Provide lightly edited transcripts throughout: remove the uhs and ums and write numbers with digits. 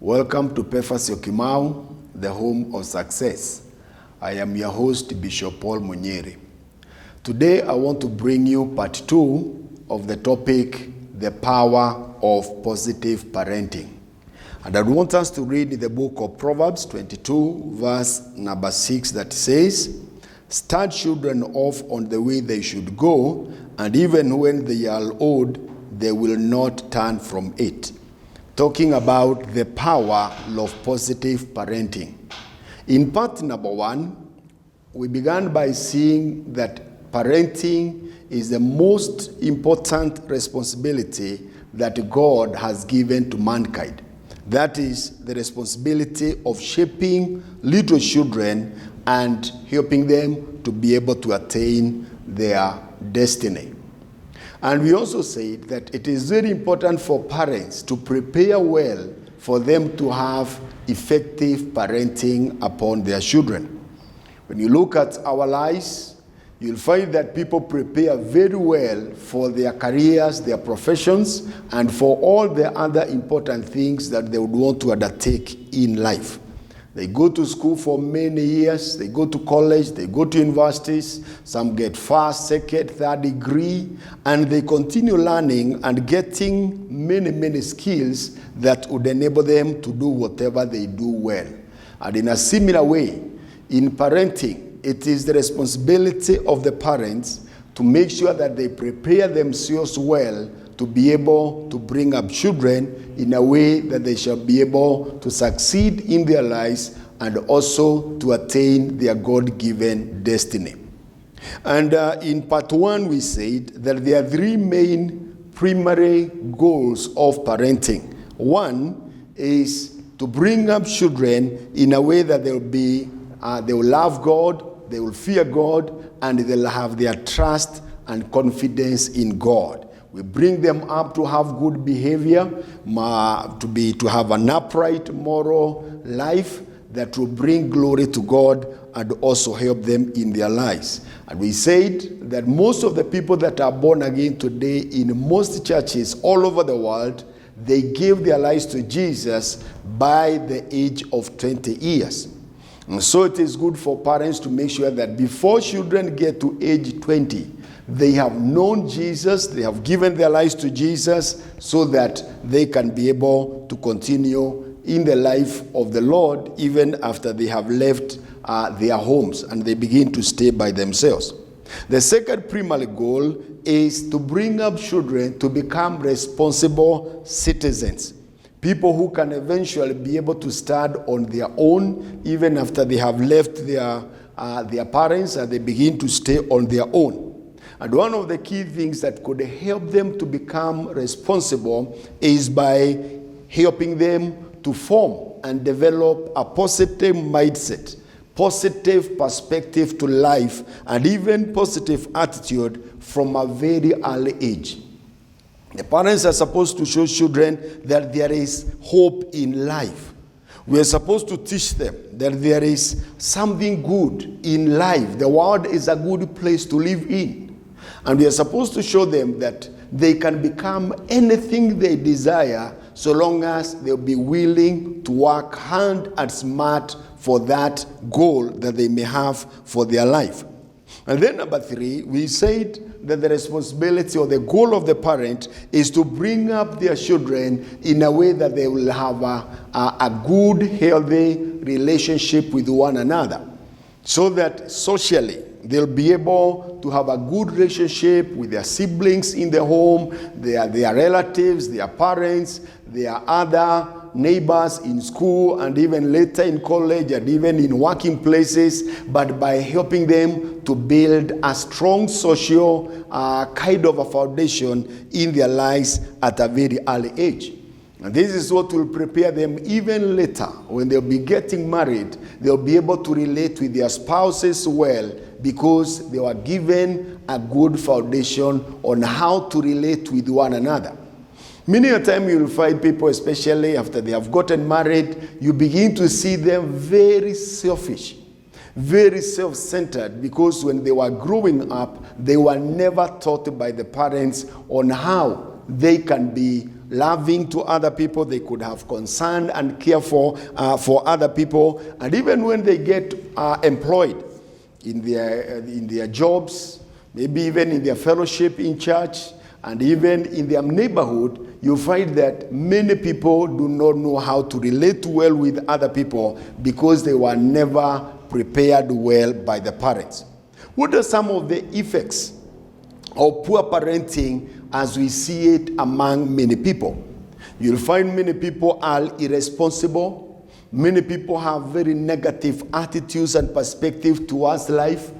Welcome to Pefas Yokimau, the home of success. I am your host, Bishop Paul Munyiri. Today, I want to bring you part 2 of the topic, the power of positive parenting. And I want us to read in the book of Proverbs 22, verse number 6, that says, "Start children off on the way they should go, and even when they are old, they will not turn from it." Talking about the power of positive parenting. In part number 1, we began by seeing that parenting is the most important responsibility that God has given to mankind. That is the responsibility of shaping little children and helping them to be able to attain their destiny. And we also said that it is very important for parents to prepare well for them to have effective parenting upon their children. When you look at our lives, you'll find that people prepare very well for their careers, their professions, and for all the other important things that they would want to undertake in life. They go to school for many years, they go to college, they go to universities, some get first, second, third degree, and they continue learning and getting many skills that would enable them to do whatever they do well. And in a similar way, in parenting, it is the responsibility of the parents to make sure that they prepare themselves well to be able to bring up children in a way that they shall be able to succeed in their lives and also to attain their God-given destiny. And in part 1, we said that there are 3 main primary goals of parenting. One is to bring up children in a way that they will love God, they will fear God, and they'll have their trust and confidence in God. We bring them up to have good behavior, to have an upright moral life that will bring glory to God and also help them in their lives. And we said that most of the people that are born again today in most churches all over the world, they gave their lives to Jesus by the age of 20 years. And so it is good for parents to make sure that before children get to age 20, they have known Jesus, they have given their lives to Jesus so that they can be able to continue in the life of the Lord even after they have left their homes and they begin to stay by themselves. The second primary goal is to bring up children to become responsible citizens. People who can eventually be able to stand on their own even after they have left their parents and they begin to stay on their own. And one of the key things that could help them to become responsible is by helping them to form and develop a positive mindset, positive perspective to life, and even positive attitude from a very early age. The parents are supposed to show children that there is hope in life. We are supposed to teach them that there is something good in life. The world is a good place to live in. And we are supposed to show them that they can become anything they desire so long as they'll be willing to work hard and smart for that goal that they may have for their life. And then number 3, we said that the responsibility or the goal of the parent is to bring up their children in a way that they will have a good, healthy relationship with one another, so that socially they'll be able to have a good relationship with their siblings in the home, their relatives, their parents, their other neighbors in school, and even later in college and even in working places, but by helping them to build a strong social kind of a foundation in their lives at a very early age. And this is what will prepare them even later when they'll be getting married. They'll be able to relate with their spouses well because they were given a good foundation on how to relate with one another. Many a time you'll find people, especially after they have gotten married, you begin to see them very selfish, very self-centered, because when they were growing up, they were never taught by the parents on how they can be loving to other people. They could have concern and care for other people. And even when they get employed in their jobs, maybe even in their fellowship in church, and even in their neighborhood, you find that many people do not know how to relate well with other people because they were never prepared well by the parents. What are some of the effects of poor parenting as we see it among many people? You'll find many people are irresponsible. Many people have very negative attitudes and perspective towards life.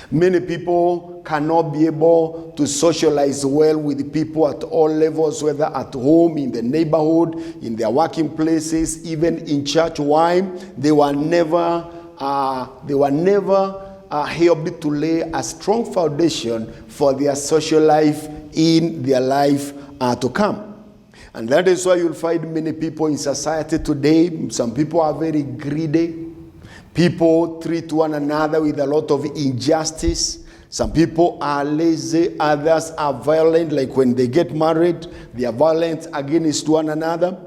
Many people cannot be able to socialize well with people at all levels, whether at home, in the neighborhood, in their working places, even in church. Why? They were never helped to lay a strong foundation for their social life in their life to come. And that is why you'll find many people in society today. Some people are very greedy. People treat one another with a lot of injustice. Some people are lazy, others are violent, like when they get married, they are violent against one another.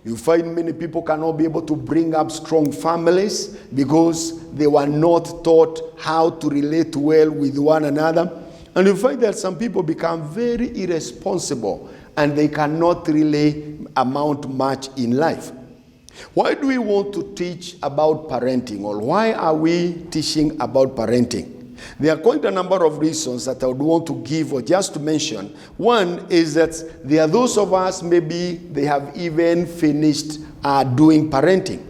You find many people cannot be able to bring up strong families because they were not taught how to relate well with one another. And you find that some people become very irresponsible and they cannot really amount much in life. Why do we want to teach about parenting, or why are we teaching about parenting? There are quite a number of reasons that I would want to give or just to mention. One is that there are those of us, maybe they have even finished doing parenting.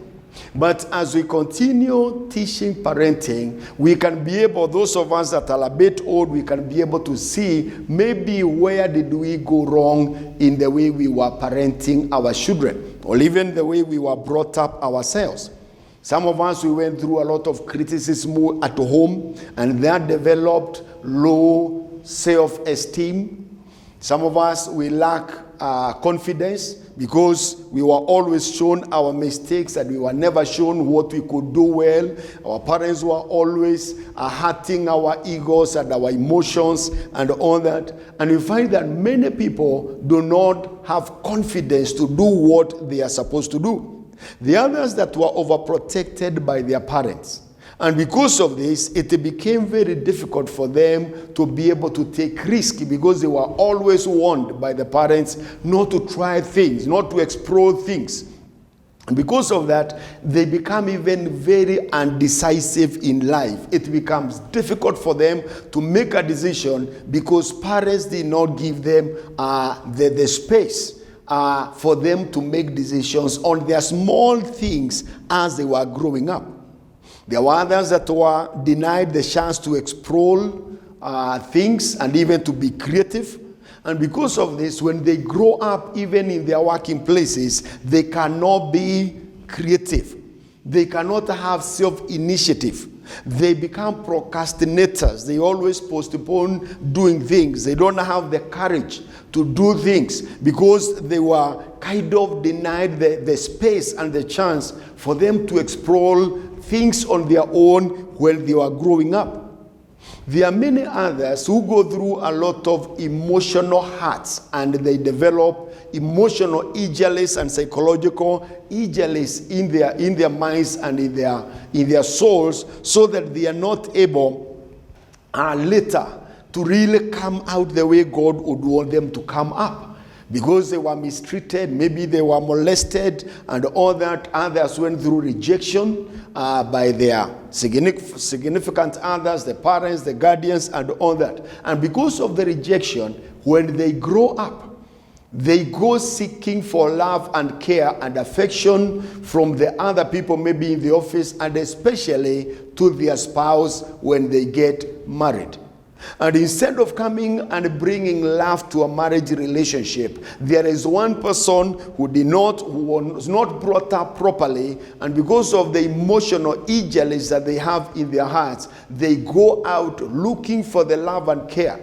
But as we continue teaching parenting, we can be able, those of us that are a bit old, we can be able to see maybe where did we go wrong in the way we were parenting our children, or even the way we were brought up ourselves. Some of us, we went through a lot of criticism at home, and that developed low self-esteem. Some of us, we lack confidence because we were always shown our mistakes and we were never shown what we could do well. Our parents were always hurting our egos and our emotions and all that. And we find that many people do not have confidence to do what they are supposed to do. The others that were overprotected by their parents. And because of this, it became very difficult for them to be able to take risk because they were always warned by the parents not to try things, not to explore things. And because of that, they become even very undecisive in life. It becomes difficult for them to make a decision because parents did not give them the space for them to make decisions on their small things as they were growing up. There were others that were denied the chance to explore things and even to be creative. And because of this, when they grow up, even in their working places, they cannot be creative. They cannot have self-initiative. They become procrastinators. They always postpone doing things. They don't have the courage to do things because they were kind of denied the space and the chance for them to explore things on their own when they were growing up. There are many others who go through a lot of emotional hurts and they develop emotional injuries and psychological injuries in their minds and in their souls, so that they are not able later to really come out the way God would want them to come up. Because they were mistreated, maybe they were molested and all that. Others went through rejection by their significant others, the parents, the guardians, and all that. And because of the rejection, when they grow up, they go seeking for love and care and affection from the other people, maybe in the office, and especially to their spouse when they get married. And instead of coming and bringing love to a marriage relationship, there is one person who was not brought up properly, and because of the emotional injuries that they have in their hearts, they go out looking for the love and care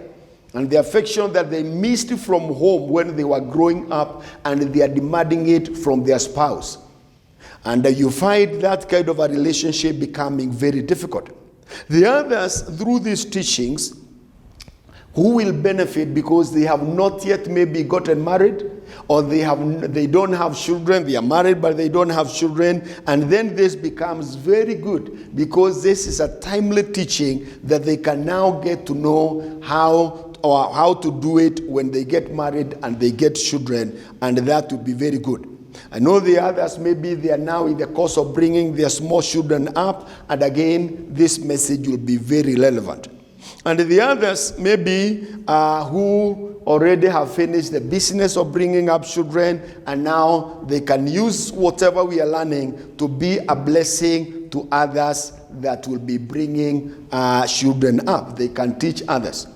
and the affection that they missed from home when they were growing up, and they are demanding it from their spouse. And you find that kind of a relationship becoming very difficult. The others, through these teachings, who will benefit because they have not yet maybe gotten married, or they don't have children, they are married but they don't have children, and then this becomes very good because this is a timely teaching that they can now get to know how to do it when they get married and they get children, and that would be very good. I know the others, maybe they are now in the course of bringing their small children up, and again, this message will be very relevant. And the others, maybe who already have finished the business of bringing up children, and now they can use whatever we are learning to be a blessing to others that will be bringing children up. They can teach others.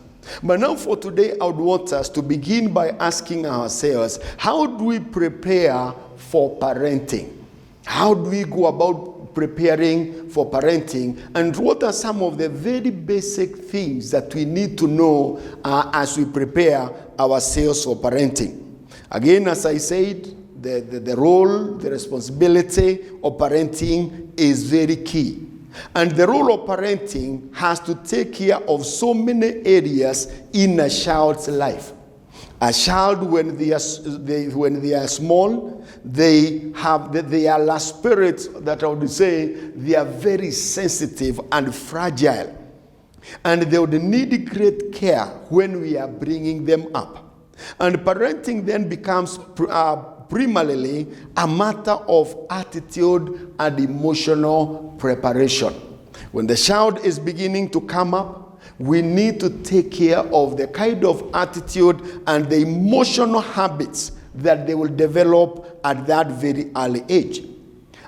But now for today, I would want us to begin by asking ourselves, how do we prepare for parenting? How do we go about preparing for parenting? And what are some of the very basic things that we need to know as we prepare ourselves for parenting? Again, as I said, the role, the responsibility of parenting is very key. And the role of parenting has to take care of so many areas in a child's life. A child, when they are small, they are like spirits that I would say they are very sensitive and fragile. And they would need great care when we are bringing them up. And parenting then becomes primarily a matter of attitude and emotional preparation. When the child is beginning to come up, we need to take care of the kind of attitude and the emotional habits that they will develop at that very early age.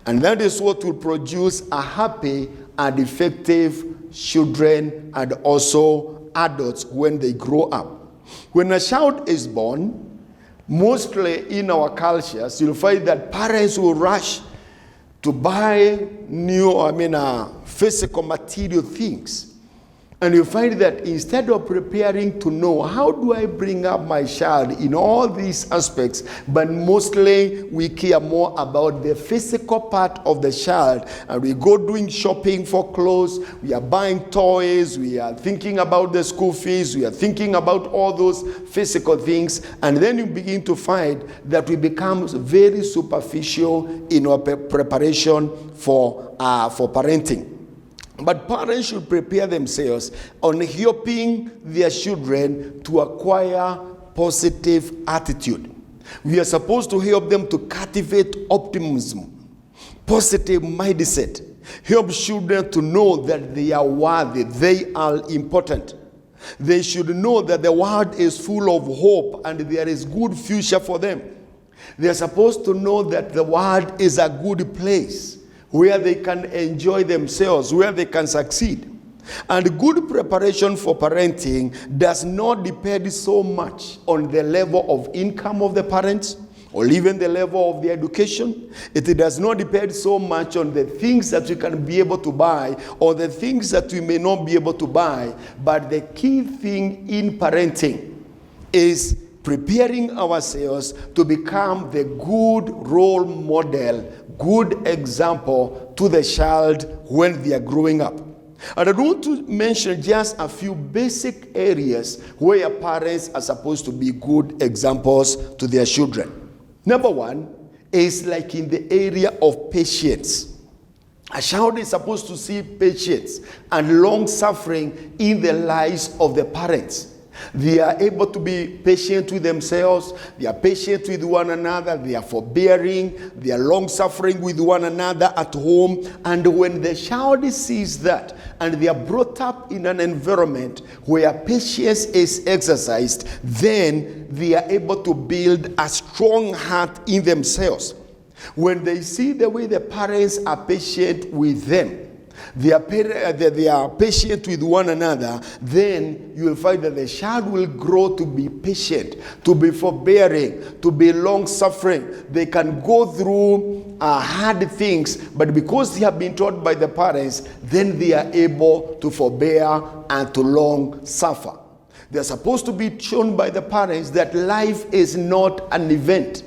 And that is what will produce a happy and effective children and also adults when they grow up. When a child is born, mostly in our cultures, you'll find that parents will rush to buy physical material things. And you find that instead of preparing to know, how do I bring up my child in all these aspects, but mostly we care more about the physical part of the child. And we go doing shopping for clothes, we are buying toys, we are thinking about the school fees, we are thinking about all those physical things. And then you begin to find that we become very superficial in our preparation for parenting. But parents should prepare themselves on helping their children to acquire positive attitude. We are supposed to help them to cultivate optimism, positive mindset, help children to know that they are worthy, they are important. They should know that the world is full of hope and there is good future for them. They are supposed to know that the world is a good place where they can enjoy themselves, where they can succeed. And good preparation for parenting does not depend so much on the level of income of the parents or even the level of their education. It does not depend so much on the things that we can be able to buy or the things that we may not be able to buy. But the key thing in parenting is preparing ourselves to become the good role model, good example to the child when they are growing up. And I want to mention just a few basic areas where parents are supposed to be good examples to their children. Number one is like in the area of patience. A child is supposed to see patience and long suffering in the lives of the parents. They are able to be patient with themselves, they are patient with one another, they are forbearing, they are long-suffering with one another at home. And when the child sees that, and they are brought up in an environment where patience is exercised, then they are able to build a strong heart in themselves. When they see the way the parents are patient with them, they are patient with one another, then you will find that the child will grow to be patient, to be forbearing, to be long-suffering. They can go through hard things, but because they have been taught by the parents, then they are able to forbear and to long suffer. They are supposed to be shown by the parents that life is not an event.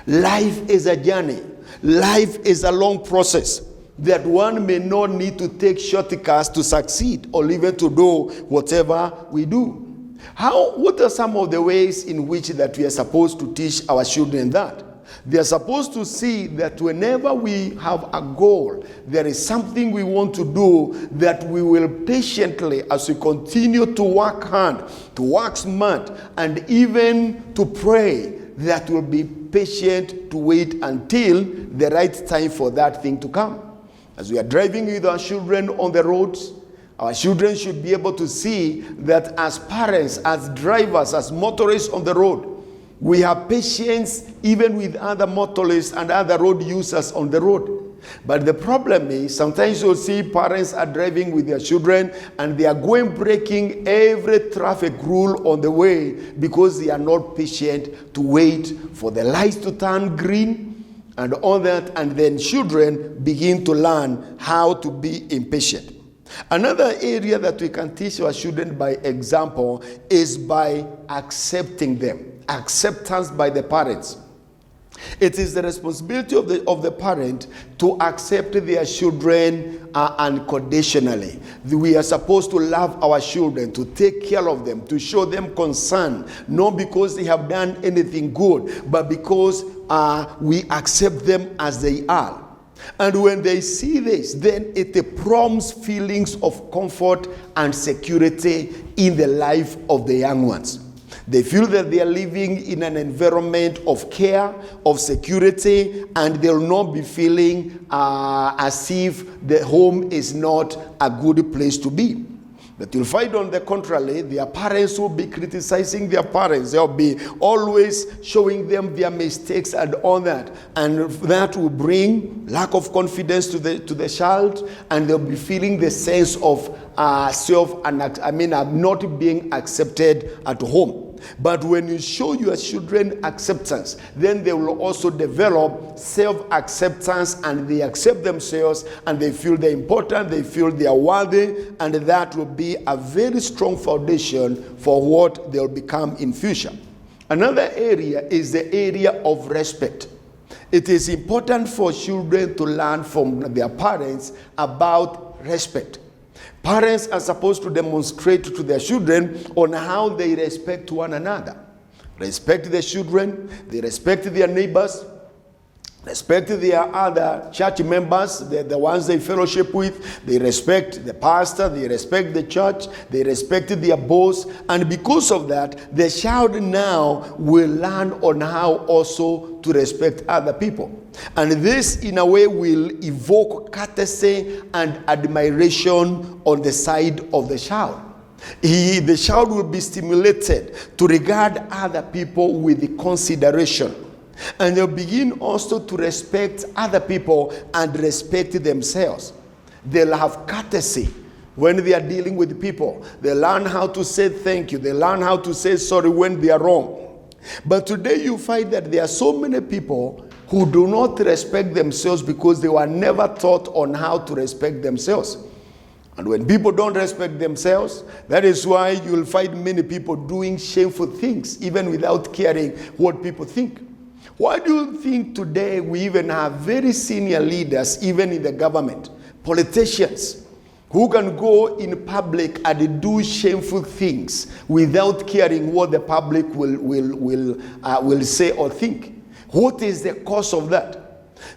Life is a journey. Life is a long process, that one may not need to take shortcuts to succeed or even to do whatever we do. What are some of the ways in which that we are supposed to teach our children that? They are supposed to see that whenever we have a goal, there is something we want to do, that we will patiently, as we continue to work hard, to work smart, and even to pray, that will be patient to wait until the right time for that thing to come. As we are driving with our children on the roads, our children should be able to see that as parents, as drivers, as motorists on the road, we have patience even with other motorists and other road users on the road. But the problem is, sometimes you'll see parents are driving with their children and they are breaking every traffic rule on the way because they are not patient to wait for the lights to turn green and all that, and then children begin to learn how to be impatient. Another area that we can teach our children by example is by accepting them. Acceptance by the parents. It is the responsibility of the parent to accept their children unconditionally. We are supposed to love our children, to take care of them, to show them concern, not because they have done anything good, but because we accept them as they are. And when they see this, then it prompts feelings of comfort and security in the life of the young ones. They feel that they are living in an environment of care, of security, and they'll not be feeling as if the home is not a good place to be. But you'll find, on the contrary, their parents will be criticizing their parents. They'll be always showing them their mistakes and all that. And that will bring lack of confidence to the child, and they'll be feeling the sense of not being accepted at home. But when you show your children acceptance, then they will also develop self-acceptance, and they accept themselves, and they feel they're important, they feel they are worthy, and that will be a very strong foundation for what they'll become in future. Another area is the area of respect. It is important for children to learn from their parents about respect. Parents are supposed to demonstrate to their children on how they respect one another. Respect their children, they respect their neighbors, respect their other church members, the ones they fellowship with. They respect the pastor, they respect the church, they respect their boss. And because of that, the child now will learn on how also to respect other people. And this, in a way, will evoke courtesy and admiration on the side of the child. The child will be stimulated to regard other people with consideration. And they'll begin also to respect other people and respect themselves. They'll have courtesy when they are dealing with people. They learn how to say thank you. They learn how to say sorry when they are wrong. But today you find that there are so many people who do not respect themselves because they were never taught on how to respect themselves. And when people don't respect themselves, that is why you'll find many people doing shameful things, even without caring what people think. Why do you think today we even have very senior leaders, even in the government, politicians, who can go in public and do shameful things without caring what the public will say or think? What is the cause of that?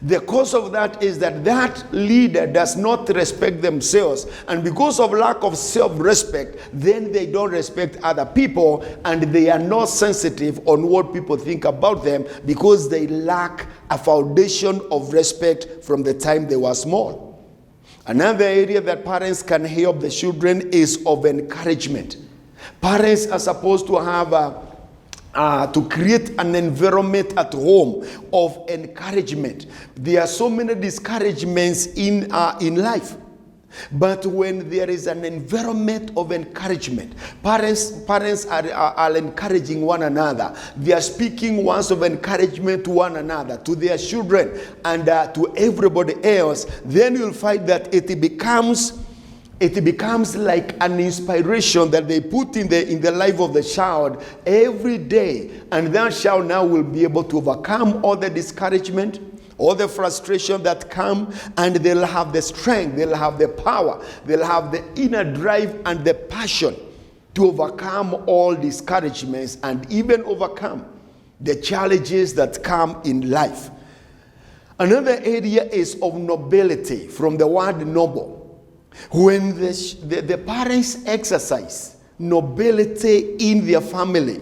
The cause of that is that that leader does not respect themselves, and because of lack of self-respect, then they don't respect other people, and they are not sensitive on what people think about them because they lack a foundation of respect from the time they were small. Another area that parents can help the children is of encouragement. Parents are supposed to have to create an environment at home of encouragement. There are so many discouragements in life. But when there is an environment of encouragement, parents are encouraging one another. They are speaking words of encouragement to one another, to their children, and to everybody else. Then you'll find that it becomes like an inspiration that they put in the life of the child every day. And that child now will be able to overcome all the discouragement, all the frustration that come, and they'll have the strength, they'll have the power, they'll have the inner drive and the passion to overcome all discouragements and even overcome the challenges that come in life. Another area is of nobility, from the word noble. When the parents exercise nobility in their family,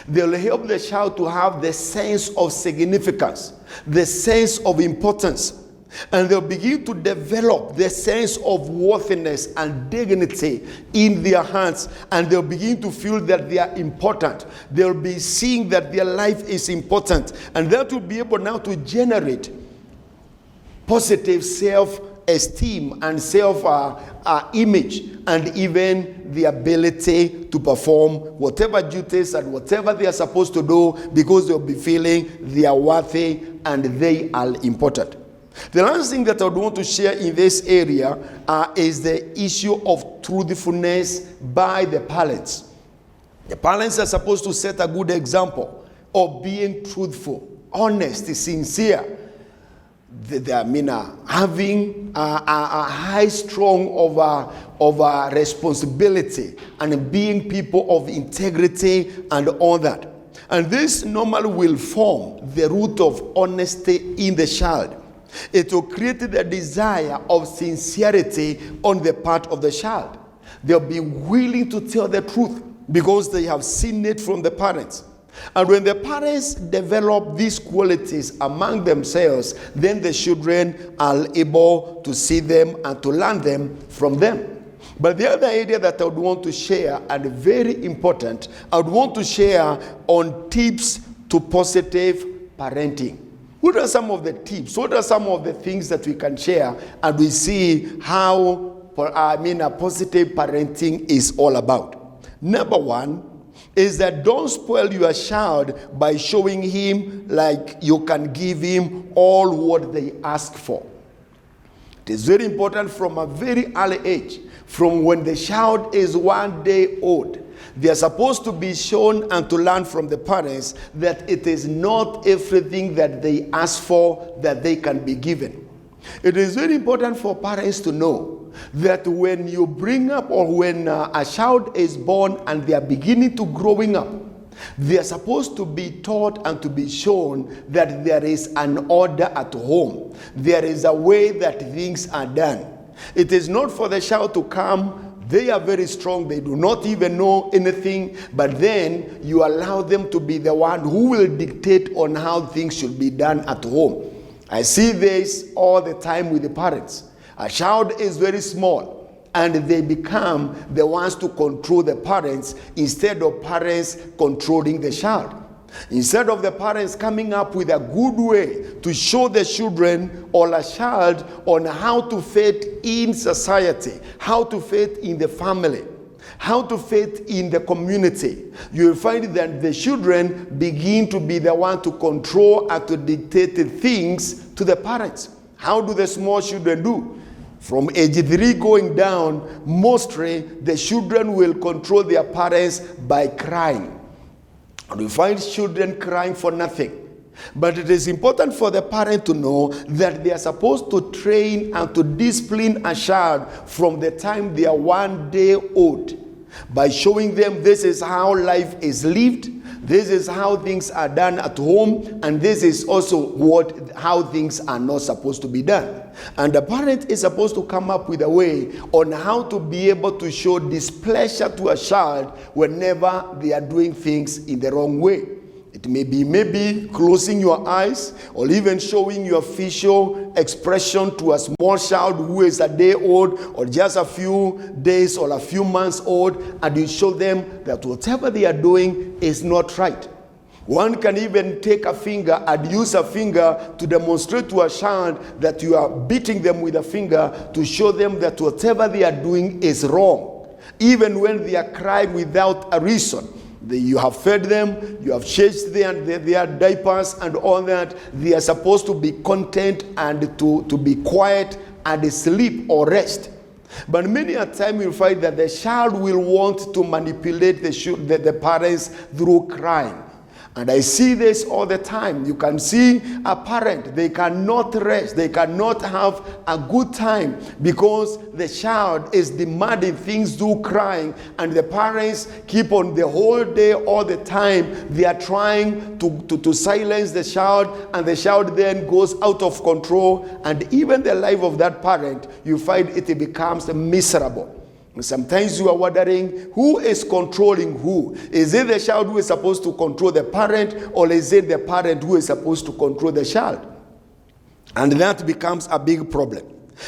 they'll help the child to have the sense of significance, the sense of importance, and they'll begin to develop the sense of worthiness and dignity in their hands, and they'll begin to feel that they are important. They'll be seeing that their life is important, and that will be able now to generate positive self-esteem and self-image, and even the ability to perform whatever duties and whatever they are supposed to do, because they'll be feeling they are worthy and they are important. The last thing that I would want to share in this area is the issue of truthfulness by the parents. The parents are supposed to set a good example of being truthful, honest, sincere. Having a high strong of responsibility and being people of integrity and all that. And this normally will form the root of honesty in the child. It will create the desire of sincerity on the part of the child. They'll be willing to tell the truth because they have seen it from the parents. And when the parents develop these qualities among themselves, then the children are able to see them and to learn them from them. But the other area that I would want to share, and very important, I would want to share on tips to positive parenting. What are some of the tips? What are some of the things that we can share, and we see how a positive parenting is all about? Number one is that don't spoil your child by showing him like you can give him all what they ask for. It is very important from a very early age, from when the child is 1 day old. They are supposed to be shown and to learn from the parents that it is not everything that they ask for that they can be given. It is very important for parents to know that when you bring up, or when a child is born and they are beginning to growing up, they are supposed to be taught and to be shown that there is an order at home. There is a way that things are done. It is not for the child to come. They are very strong. They do not even know anything. But then you allow them to be the one who will dictate on how things should be done at home. I see this all the time with the parents. A child is very small, and they become the ones to control the parents instead of parents controlling the child. Instead of the parents coming up with a good way to show the children or a child on how to fit in society, how to fit in the family, how to fit in the community, you will find that the children begin to be the one to control and to dictate things to the parents. How do the small children do? From age 3 going down, mostly the children will control their parents by crying. And we find children crying for nothing. But it is important for the parent to know that they are supposed to train and to discipline a child from the time they are 1 day old, by showing them this is how life is lived, this is how things are done at home, and this is also how things are not supposed to be done. And the parent is supposed to come up with a way on how to be able to show displeasure to a child whenever they are doing things in the wrong way. It may be maybe closing your eyes, or even showing your facial expression to a small child who is a day old or just a few days or a few months old, and you show them that whatever they are doing is not right. One can even take a finger and use a finger to demonstrate to a child that you are beating them with a finger, to show them that whatever they are doing is wrong, even when they are crying without a reason. You have fed them, you have changed their diapers and all that. They are supposed to be content and to be quiet and sleep or rest. But many a time you'll find that the child will want to manipulate the parents through crying. And I see this all the time. You can see a parent, they cannot rest, they cannot have a good time because the child is demanding things, do crying, and the parents keep on the whole day, all the time. They are trying to silence the child, and the child then goes out of control, and even the life of that parent, you find it becomes miserable. Sometimes you are wondering, who is controlling who? Is it the child who is supposed to control the parent, or is it the parent who is supposed to control the child? And that becomes a big problem.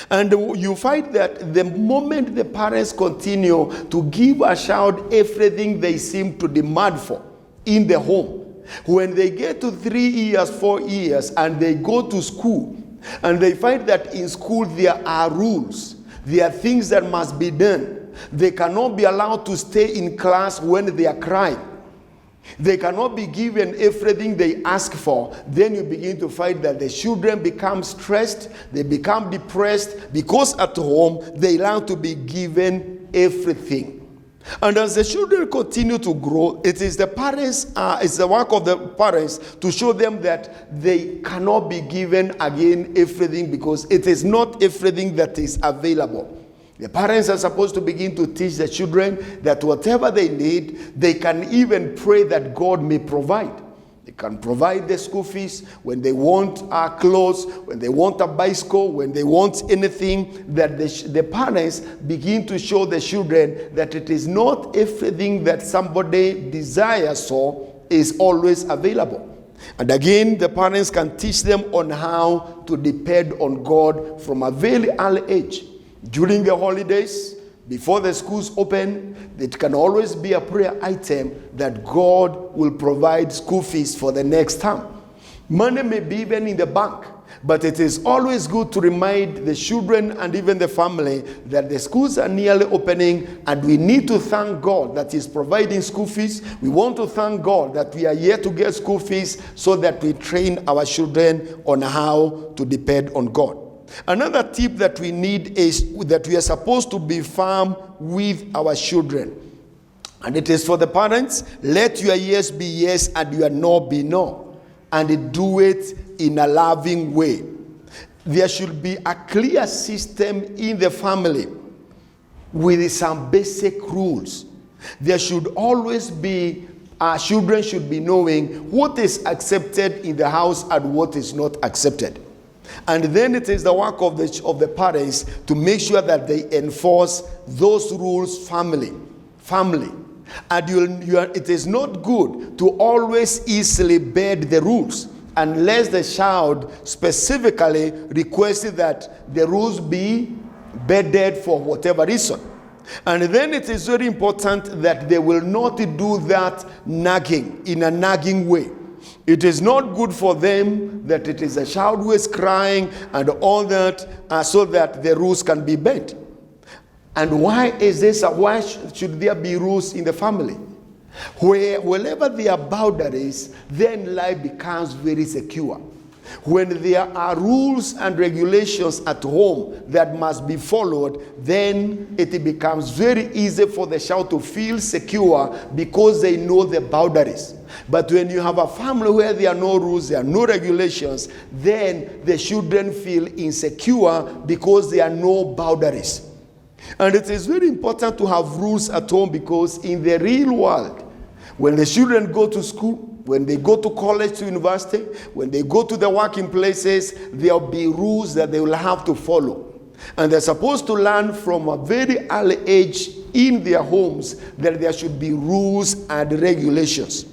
And you find that the moment the parents continue to give a child everything they seem to demand for in the home, when they get to 3 years, 4 years, and they go to school, and they find that in school there are rules, there are things that must be done. They cannot be allowed to stay in class when they are crying. They cannot be given everything they ask for. Then you begin to find that the children become stressed, they become depressed, because at home they learn to be given everything. And as the children continue to grow, it is the parents, it's the work of the parents to show them that they cannot be given again everything, because it is not everything that is available. The parents are supposed to begin to teach the children that whatever they need, they can even pray that God may provide. They can provide the school fees when they want clothes, when they want a bicycle, when they want anything, that the parents begin to show the children that it is not everything that somebody desires or is always available. And again, the parents can teach them on how to depend on God from a very early age. During the holidays, before the schools open, it can always be a prayer item that God will provide school fees for the next term. Money may be even in the bank, but it is always good to remind the children and even the family that the schools are nearly opening, and we need to thank God that He's providing school fees. We want to thank God that we are here to get school fees so that we train our children on how to depend on God. Another tip that we need is that we are supposed to be firm with our children. And it is for the parents, let your yes be yes and your no be no. And do it in a loving way. There should be a clear system in the family with some basic rules. There should always be, our children should be knowing what is accepted in the house and what is not accepted. And then it is the work of the parents to make sure that they enforce those rules firmly. And it is not good to always easily bend the rules unless the child specifically requested that the rules be bended for whatever reason. And then it is very important that they will not do that nagging, in a nagging way. It is not good for them that it is a child who is crying and all that, so that the rules can be bent. And why is this? Why should there be rules in the family? Wherever there are boundaries, then life becomes very secure. When there are rules and regulations at home that must be followed, then it becomes very easy for the child to feel secure because they know the boundaries. But when you have a family where there are no rules, there are no regulations, then the children feel insecure because there are no boundaries. And it is very important to have rules at home, because in the real world, when the children go to school, when they go to college, to university, when they go to the working places, there will be rules that they will have to follow. And they're supposed to learn from a very early age in their homes that there should be rules and regulations.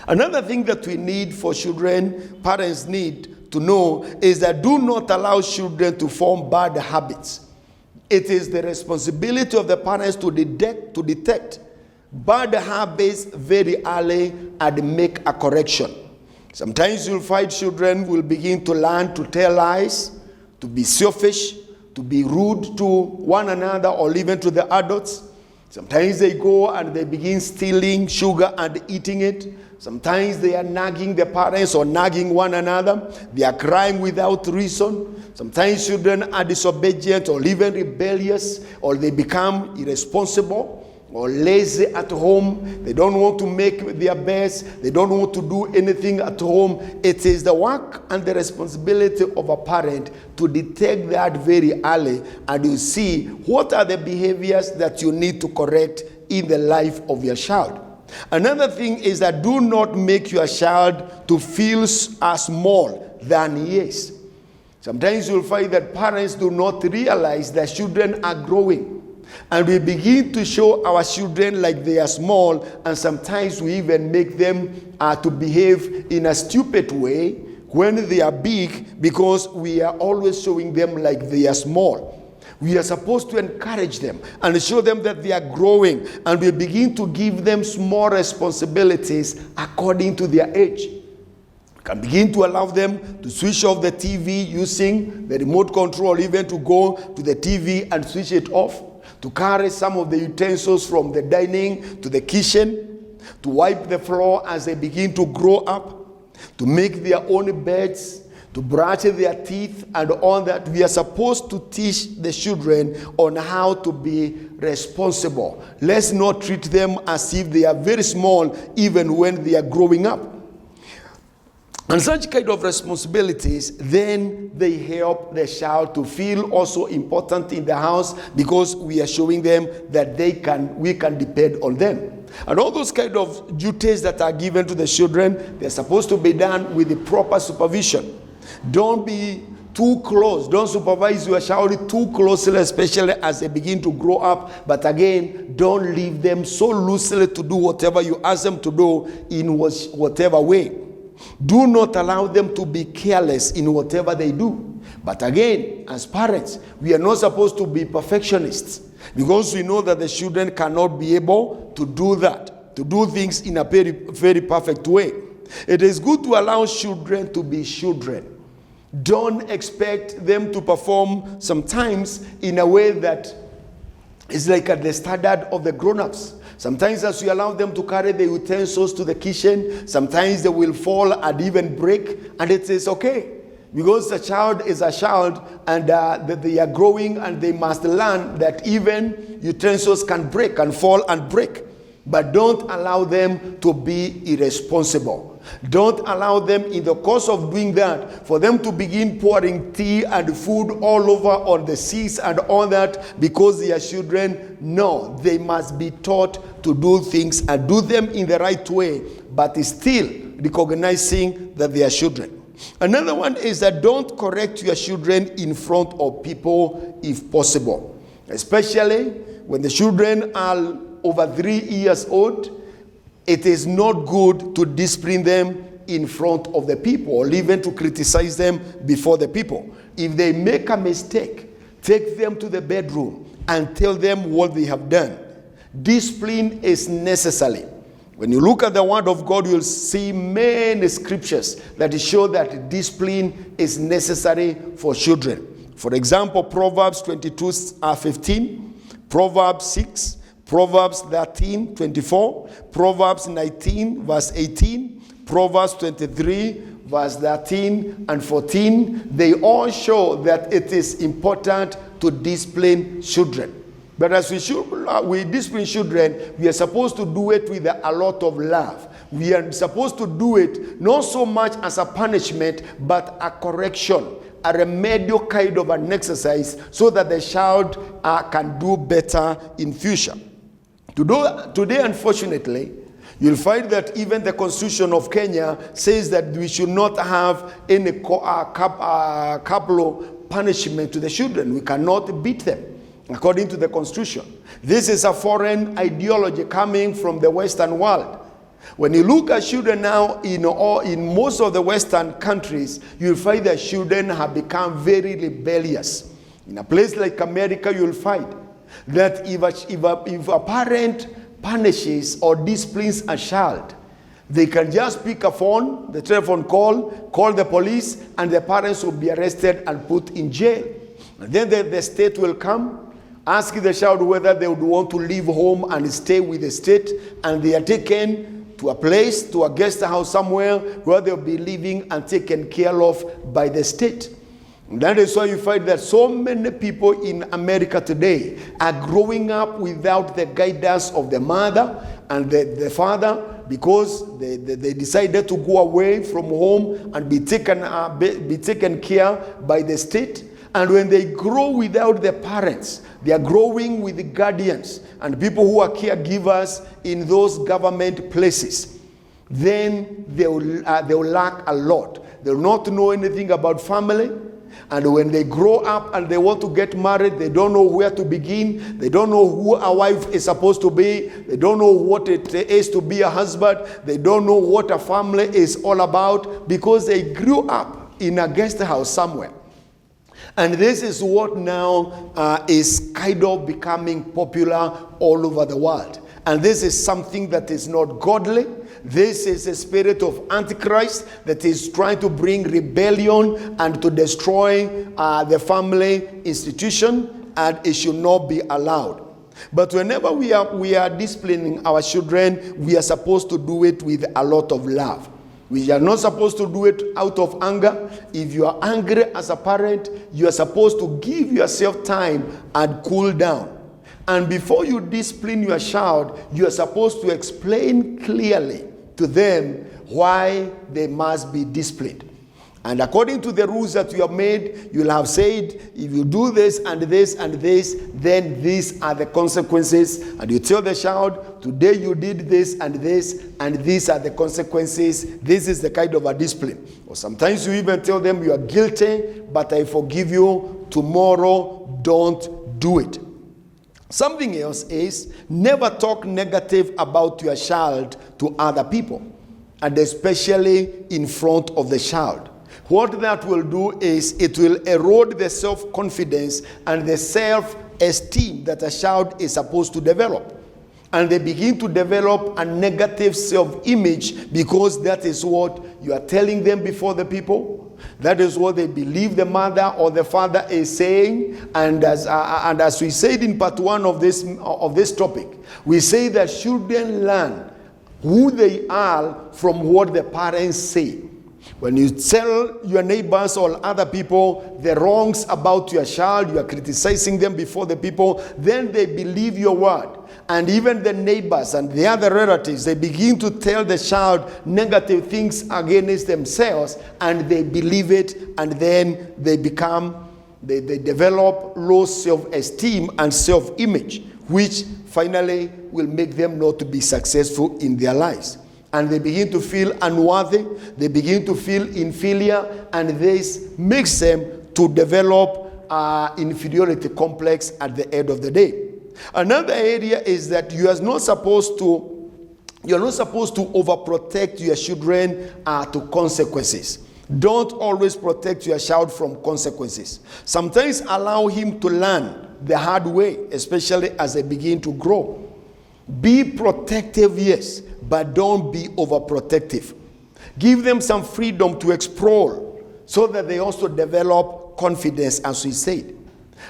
Another thing that we need for children, parents need to know, is that do not allow children to form bad habits. It is the responsibility of the parents to detect bad habits very early and make a correction. Sometimes you'll find children will begin to learn to tell lies, to be selfish, to be rude to one another or even to the adults. Sometimes they go and they begin stealing sugar and eating it. Sometimes they are nagging the parents or nagging one another. They are crying without reason. Sometimes children are disobedient or even rebellious, or they become irresponsible. or lazy at home. They don't want to make their best. They don't want to do anything at home. It is the work and the responsibility of a parent to detect that very early, and you see what are the behaviors that you need to correct in the life of your child. Another thing is that do not make your child to feel as small than he is. Sometimes you'll find that parents do not realize that children are growing. And we begin to show our children like they are small, and sometimes we even make them to behave in a stupid way when they are big, because we are always showing them like they are small. We are supposed to encourage them and show them that they are growing, and we begin to give them small responsibilities according to their age. We can begin to allow them to switch off the TV using the remote control, even to go to the TV and switch it off, to carry some of the utensils from the dining to the kitchen, to wipe the floor as they begin to grow up, to make their own beds, to brush their teeth, and all that. We are supposed to teach the children on how to be responsible. Let's not treat them as if they are very small, even when they are growing up. And such kind of responsibilities, then they help the child to feel also important in the house, because we are showing them that we can depend on them. And all those kind of duties that are given to the children, they're supposed to be done with the proper supervision. Don't be too close. Don't supervise your child too closely, especially as they begin to grow up. But again, don't leave them so loosely to do whatever you ask them to do in whatever way. Do not allow them to be careless in whatever they do. But again, as parents, we are not supposed to be perfectionists, because we know that the children cannot be able to do that, to do things in a very, very perfect way. It is good to allow children to be children. Don't expect them to perform sometimes in a way that is like at the standard of the grown-ups. Sometimes as we allow them to carry the utensils to the kitchen, sometimes they will fall and even break, and it is okay. Because the child is a child, and that they are growing, and they must learn that even utensils can break and fall and break. But don't allow them to be irresponsible. Don't allow them, in the course of doing that, for them to begin pouring tea and food all over on the seats and all that, because they are children. No, they must be taught to do things and do them in the right way, but still recognizing that they are children. Another one is that don't correct your children in front of people if possible, especially when the children are over 3 years old. It is not good to discipline them in front of the people, or even to criticize them before the people. If they make a mistake, take them to the bedroom and tell them what they have done. Discipline is necessary. When you look at the Word of God, you'll see many scriptures that show that discipline is necessary for children. For example, Proverbs 22:15, Proverbs 6, Proverbs 13:24, Proverbs 19, verse 18, Proverbs 23, verse 13 and 14. They all show that it is important to discipline children. But as we discipline children, we are supposed to do it with a lot of love. We are supposed to do it not so much as a punishment, but a correction, a remedial kind of an exercise, so that the child can do better in future. Today, unfortunately, you'll find that even the Constitution of Kenya says that we should not have any capital punishment to the children. We cannot beat them, according to the Constitution. This is a foreign ideology coming from the Western world. When you look at children now in most of the Western countries, you'll find that children have become very rebellious. In a place like America, you'll find that if a parent punishes or disciplines a child, they can just pick a phone, the telephone call the police, and the parents will be arrested and put in jail. And then the state will come, ask the child whether they would want to leave home and stay with the state, and they are taken to a place, to a guest house somewhere, where they'll be living and taken care of by the state. That is why you find that so many people in America today are growing up without the guidance of the mother and the father, because they decided to go away from home and be taken care by the state. And when they grow without the parents, they are growing with the guardians and people who are caregivers in those government places. Then they will lack a lot. They will not know anything about family. And when they grow up and they want to get married, they don't know where to begin. They don't know who a wife is supposed to be. They don't know what it is to be a husband. They don't know what a family is all about, because they grew up in a guest house somewhere. And this is what now is kind of becoming popular all over the world. And this is something that is not godly. This is a spirit of Antichrist that is trying to bring rebellion and to destroy the family institution, and it should not be allowed. But whenever we are disciplining our children, we are supposed to do it with a lot of love. We are not supposed to do it out of anger. If you are angry as a parent, you are supposed to give yourself time and cool down. And before you discipline your child, you are supposed to explain clearly to them why they must be disciplined. And according to the rules that you have made, you'll have said, if you do this and this and this, then these are the consequences. And you tell the child, today you did this, and these are the consequences. This is the kind of a discipline. Or sometimes you even tell them, you are guilty, but I forgive you. Tomorrow, don't do it. Something else is, never talk negative about your child to other people, and especially in front of the child. What that will do is it will erode the self-confidence and the self-esteem that a child is supposed to develop. And they begin to develop a negative self-image, because that is what you are telling them before the people. That is what they believe the mother or the father is saying. And as we said in part 1 of this topic, we say that children learn who they are from what the parents say. When you tell your neighbors or other people the wrongs about your child, you are criticizing them before the people, then they believe your word. And even the neighbors and the other relatives, they begin to tell the child negative things against themselves, and they believe it, and then they develop low self-esteem and self-image, which finally will make them not to be successful in their lives. And they begin to feel unworthy, they begin to feel inferior, and this makes them to develop inferiority complex at the end of the day. Another area is that you are not supposed to overprotect your children to consequences. Don't always protect your child from consequences. Sometimes allow him to learn the hard way, especially as they begin to grow. Be protective, yes, but don't be overprotective. Give them some freedom to explore so that they also develop confidence, as we said.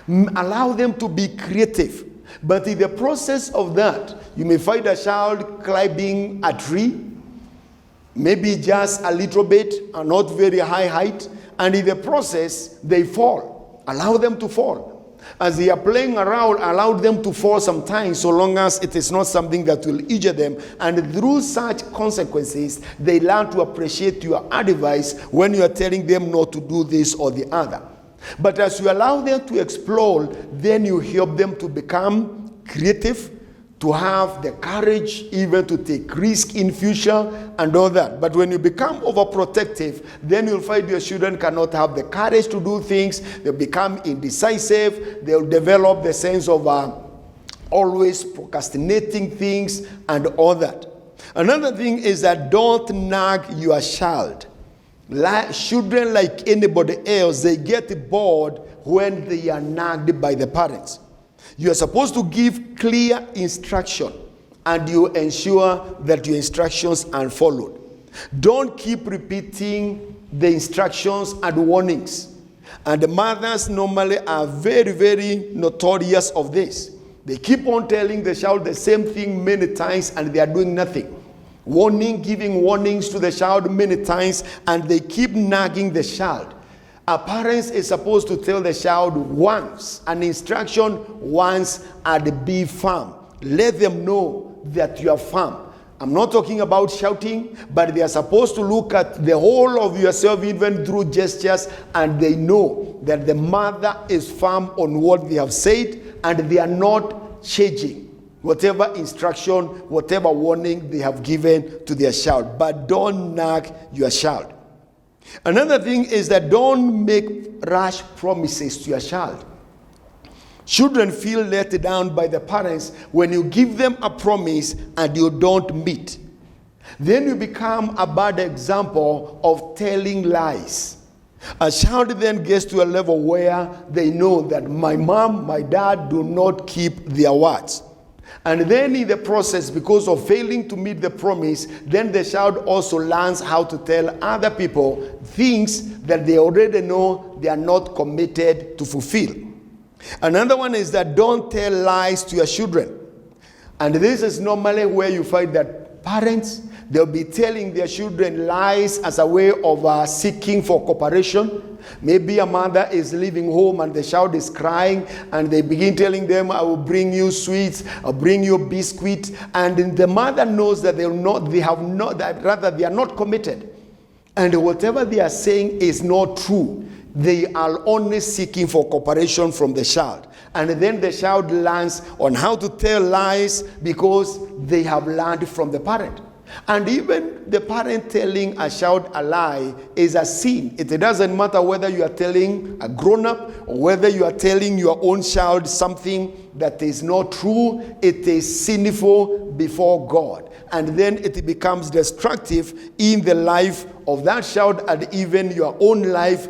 Allow them to be creative. But in the process of that, you may find a child climbing a tree, maybe just a little bit, and not very high height, and in the process, they fall. Allow them to fall. As they are playing around, allow them to fall sometimes, so long as it is not something that will injure them. And through such consequences, they learn to appreciate your advice when you are telling them not to do this or the other. But as you allow them to explore, then you help them to become creative, to have the courage even to take risk in future and all that. But when you become overprotective, then you'll find your children cannot have the courage to do things. They'll become indecisive. They'll develop the sense of always procrastinating things and all that. Another thing is that don't nag your child. Children, like anybody else, they get bored when they are nagged by the parents. You are supposed to give clear instruction, and you ensure that your instructions are followed. Don't keep repeating the instructions and warnings. And the mothers normally are very, very notorious of this. They keep on telling the child the same thing many times, and they are doing nothing. Giving warnings to the child many times, and they keep nagging the child. A parent is supposed to tell the child once, an instruction once, and be firm. Let them know that you are firm. I'm not talking about shouting, but they are supposed to look at the whole of yourself, even through gestures, and they know that the mother is firm on what they have said, and they are not changing whatever instruction, whatever warning they have given to their child. But don't nag your child. Another thing is that don't make rash promises to your child. Children feel let down by the parents when you give them a promise and you don't meet. Then you become a bad example of telling lies. A child then gets to a level where they know that my mom, my dad do not keep their words. And then in the process, because of failing to meet the promise, then the child also learns how to tell other people things that they already know they are not committed to fulfill. Another one is that don't tell lies to your children. And this is normally where you find that parents, they'll be telling their children lies as a way of seeking for cooperation. Maybe a mother is leaving home and the child is crying, and they begin telling them, I will bring you sweets, I'll bring you biscuit. And the mother knows that they are not committed. And whatever they are saying is not true. They are only seeking for cooperation from the child. And then the child learns on how to tell lies because they have learned from the parent. And even the parent telling a child a lie is a sin. It doesn't matter whether you are telling a grown-up or whether you are telling your own child something that is not true. It is sinful before God. And then it becomes destructive in the life of that child and even your own life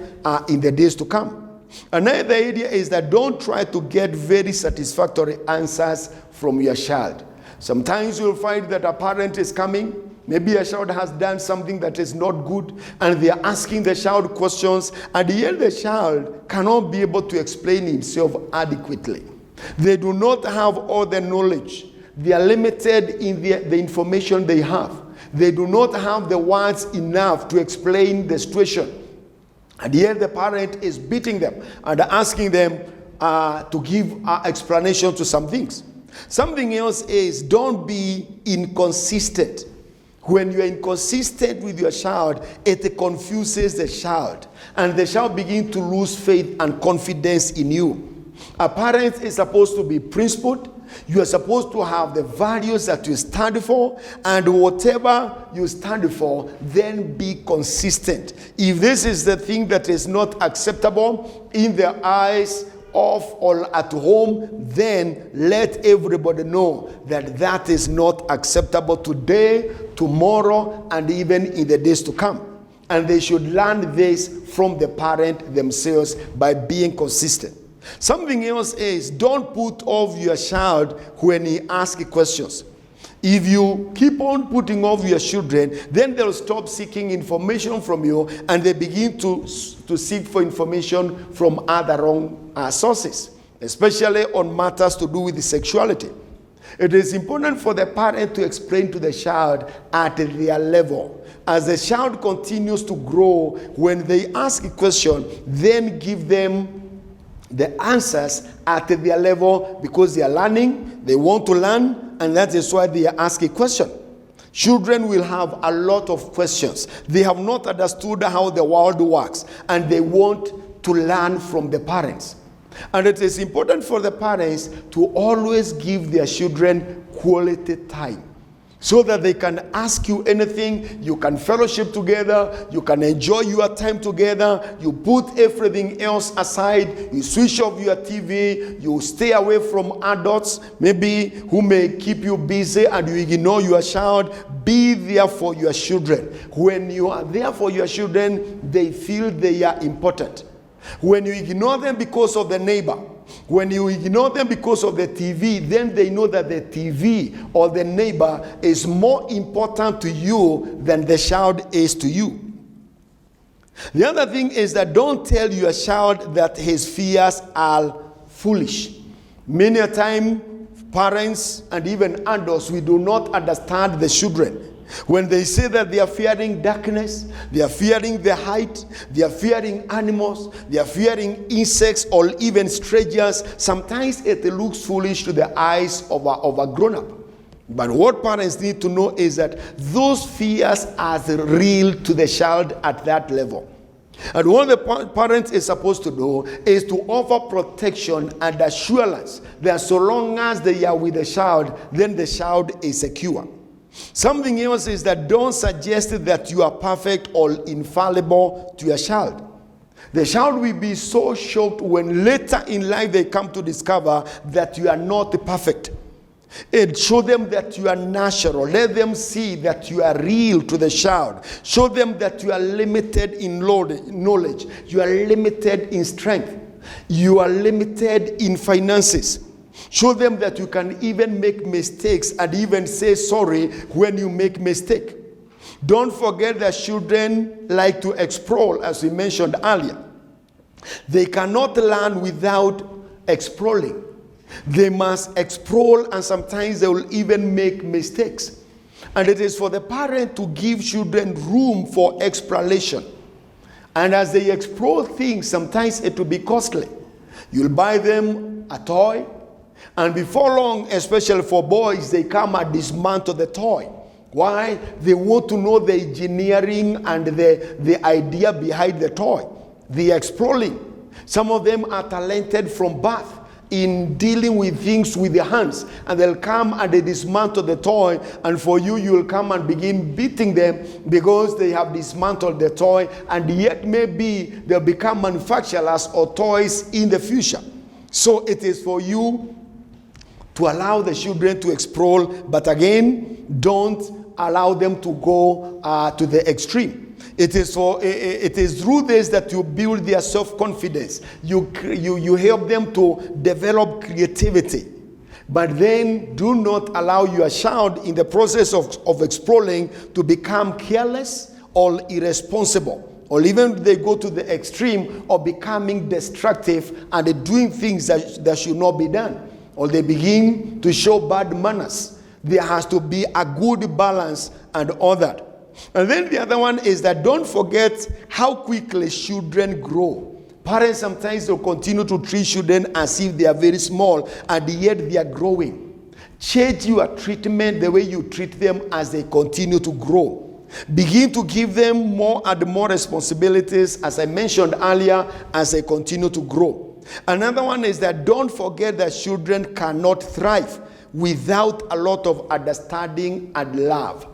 in the days to come. Another idea is that don't try to get very satisfactory answers from your child. Sometimes you'll find that a parent is coming, maybe a child has done something that is not good, and they are asking the child questions, and yet the child cannot be able to explain himself adequately. They do not have all the knowledge. They are limited in the information they have. They do not have the words enough to explain the situation. And yet the parent is beating them and asking them to give explanation to some things. Something else is don't be inconsistent. When you are inconsistent with your child, it confuses the child. And the child begins to lose faith and confidence in you. A parent is supposed to be principled. You are supposed to have the values that you stand for. And whatever you stand for, then be consistent. If this is the thing that is not acceptable in their eyes, off or at home, then let everybody know that that is not acceptable today, tomorrow, and even in the days to come. And they should learn this from the parent themselves by being consistent. Something else is don't put off your child when he asks questions. If you keep on putting off your children, then they'll stop seeking information from you, and they begin to seek for information from other wrong sources, especially on matters to do with sexuality. It is important for the parent to explain to the child at their level. As the child continues to grow, when they ask a question, then give them the answers at their level, because they are learning, they want to learn, and that is why they are asking a question. Children will have a lot of questions. They have not understood how the world works, and they want to learn from the parents. And it is important for the parents to always give their children quality time, so that they can ask you anything, you can fellowship together, you can enjoy your time together, you put everything else aside, you switch off your TV, you stay away from adults, maybe who may keep you busy, and you ignore your child. Be there for your children. When you are there for your children, they feel they are important. When you ignore them because of the neighbor, when you ignore them because of the TV, then they know that the TV or the neighbor is more important to you than the child is to you. The other thing is that don't tell your child that his fears are foolish. Many a time, parents and even adults, we do not understand the children. When they say that they are fearing darkness, they are fearing the height, they are fearing animals, they are fearing insects or even strangers, sometimes it looks foolish to the eyes of a grown-up. But what parents need to know is that those fears are real to the child at that level. And what the parent is supposed to do is to offer protection and assurance that so long as they are with the child, then the child is secure. Something else is that don't suggest that you are perfect or infallible to your child. The child will be so shocked when later in life they come to discover that you are not perfect. And show them that you are natural. Let them see that you are real to the child. Show them that you are limited in knowledge. You are limited in strength. You are limited in finances. Show them that you can even make mistakes and even say sorry when you make mistake. Don't forget that children like to explore, as we mentioned earlier. They cannot learn without exploring. They must explore, and sometimes they will even make mistakes. And it is for the parent to give children room for exploration. And as they explore things, sometimes it will be costly. You'll buy them a toy, and before long, especially for boys, they come and dismantle the toy. Why? They want to know the engineering and the idea behind the toy. They are exploring. Some of them are talented from birth in dealing with things with their hands, and they'll come and they dismantle the toy, and for you will come and begin beating them because they have dismantled the toy, and yet maybe they'll become manufacturers or toys in the future. So it is for you to allow the children to explore, but again, don't allow them to go to the extreme. It is through this that you build their self-confidence. You help them to develop creativity. But then do not allow your child in the process of exploring to become careless or irresponsible. Or even they go to the extreme of becoming destructive and doing things that should not be done. Or they begin to show bad manners. There has to be a good balance and all that. And then the other one is that don't forget how quickly children grow. Parents sometimes will continue to treat children as if they are very small, and yet they are growing. Change your treatment the way you treat them as they continue to grow. Begin to give them more and more responsibilities, as I mentioned earlier, as they continue to grow. Another one is that don't forget that children cannot thrive without a lot of understanding and love.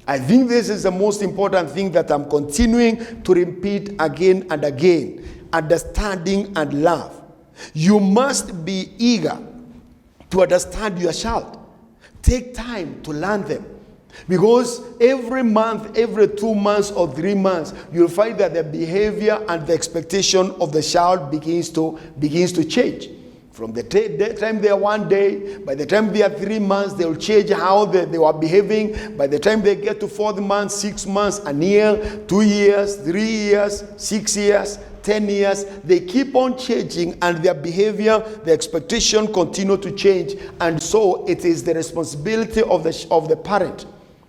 I think this is the most important thing that I'm continuing to repeat again and again. Understanding and love. You must be eager to understand your child. Take time to learn them. Because every month, every 2 months or 3 months, you'll find that the behavior and the expectation of the child begins to change. From the time they are 1 day, by the time they are 3 months, they will change how they were behaving. By the time they get to 4th month, 6 months, a year, 2 years, 3 years, 6 years, 10 years, they keep on changing, and their behavior, the expectation continue to change. And so it is the responsibility of the parent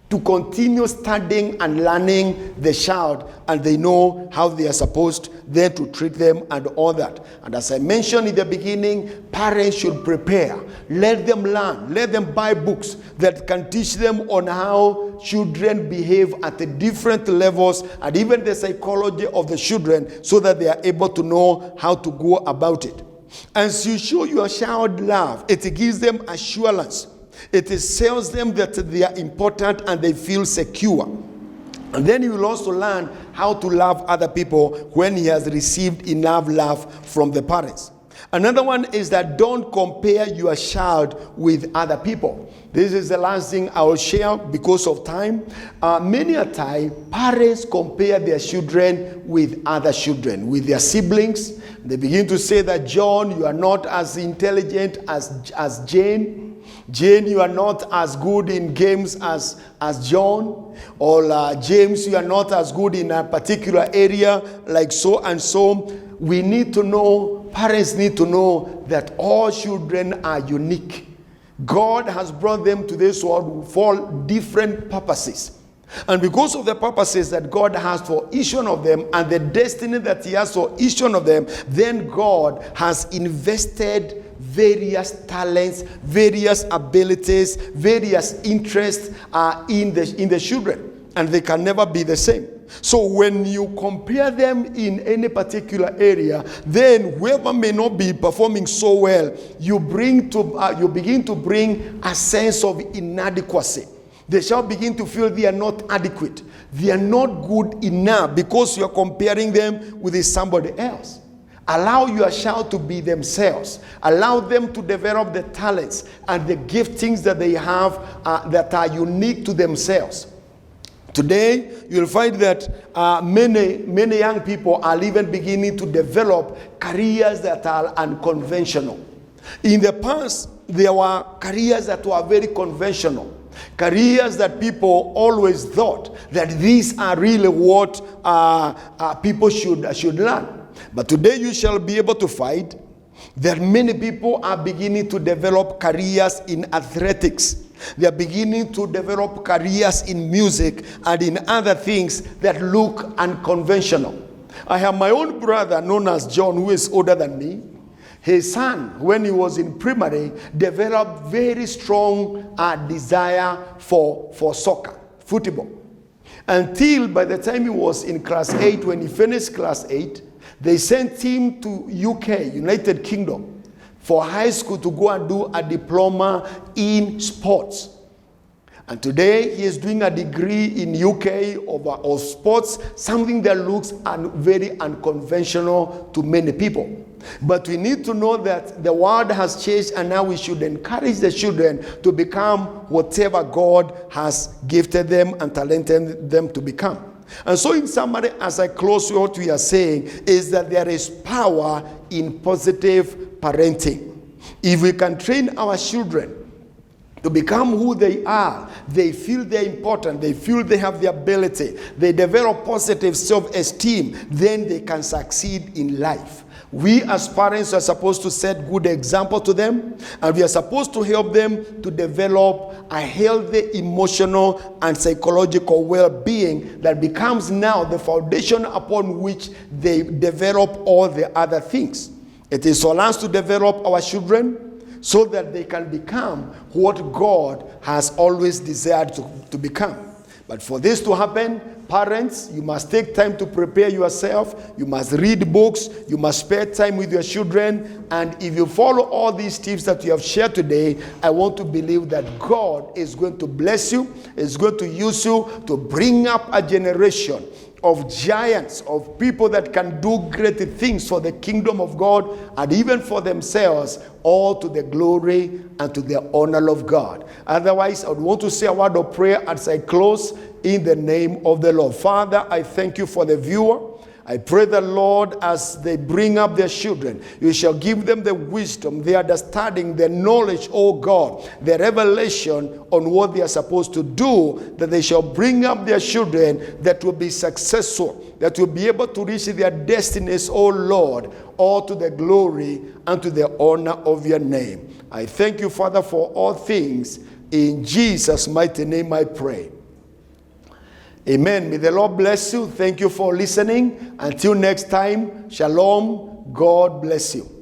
to continue studying and learning the child, and they know how they are supposed then to treat them and all that. And as I mentioned in the beginning, parents should prepare. Let them learn. Let them buy books that can teach them on how children behave at the different levels, and even the psychology of the children, so that they are able to know how to go about it. As you show your child love, it gives them assurance. It tells them that they are important and they feel secure. And then you will also learn how to love other people when he has received enough love from the parents. Another one is that don't compare your child with other people. This is the last thing I will share because of time. Many a time, parents compare their children with other children, with their siblings. They begin to say that, John, you are not as intelligent as Jane. Jane, you are not as good in games as John. Or James, you are not as good in a particular area like so and so. We need to know, parents need to know that all children are unique. God has brought them to this world for different purposes. And because of the purposes that God has for each one of them and the destiny that he has for each one of them, then God has invested various talents, various abilities, various interests in the children. And they can never be the same. So when you compare them in any particular area, then whoever may not be performing so well, you begin to bring a sense of inadequacy. They shall begin to feel they are not adequate. They are not good enough because you are comparing them with somebody else. Allow your child to be themselves. Allow them to develop the talents and the giftings that they have that are unique to themselves. Today, you'll find that many young people are even beginning to develop careers that are unconventional. In the past, there were careers that were very conventional. Careers that people always thought that these are really what people should learn. But today you shall be able to find that many people are beginning to develop careers in athletics. They are beginning to develop careers in music and in other things that look unconventional. I have my own brother known as John, who is older than me. His son, when he was in primary, developed very strong desire for soccer, football. Until by the time he was in class 8, when he finished class 8, they sent him to UK, United Kingdom, for high school to go and do a diploma in sports. And today he is doing a degree in UK of sports, something that looks very unconventional to many people. But we need to know that the world has changed, and now we should encourage the children to become whatever God has gifted them and talented them to become. And so in summary, as I close, what we are saying is that there is power in positive parenting. If we can train our children to become who they are, they feel they're important, they feel they have the ability, they develop positive self-esteem, then they can succeed in life. We as parents are supposed to set good example to them, and we are supposed to help them to develop a healthy emotional and psychological well-being that becomes now the foundation upon which they develop all the other things. It is for us to develop our children so that they can become what God has always desired to become. But for this to happen, parents, you must take time to prepare yourself. You must read books. You must spend time with your children. And if you follow all these tips that we have shared today, I want to believe that God is going to bless you, is going to use you to bring up a generation of giants, of people that can do great things for the kingdom of God and even for themselves, all to the glory and to the honor of God. Otherwise, I would want to say a word of prayer as I close in the name of the Lord. Father, I thank you for the viewer. I pray the Lord, as they bring up their children, you shall give them the wisdom, the understanding, the knowledge, oh God, the revelation on what they are supposed to do, that they shall bring up their children that will be successful, that will be able to reach their destinies, oh Lord, all to the glory and to the honor of your name. I thank you, Father, for all things. In Jesus' mighty name I pray. Amen. May the Lord bless you. Thank you for listening. Until next time, shalom. God bless you.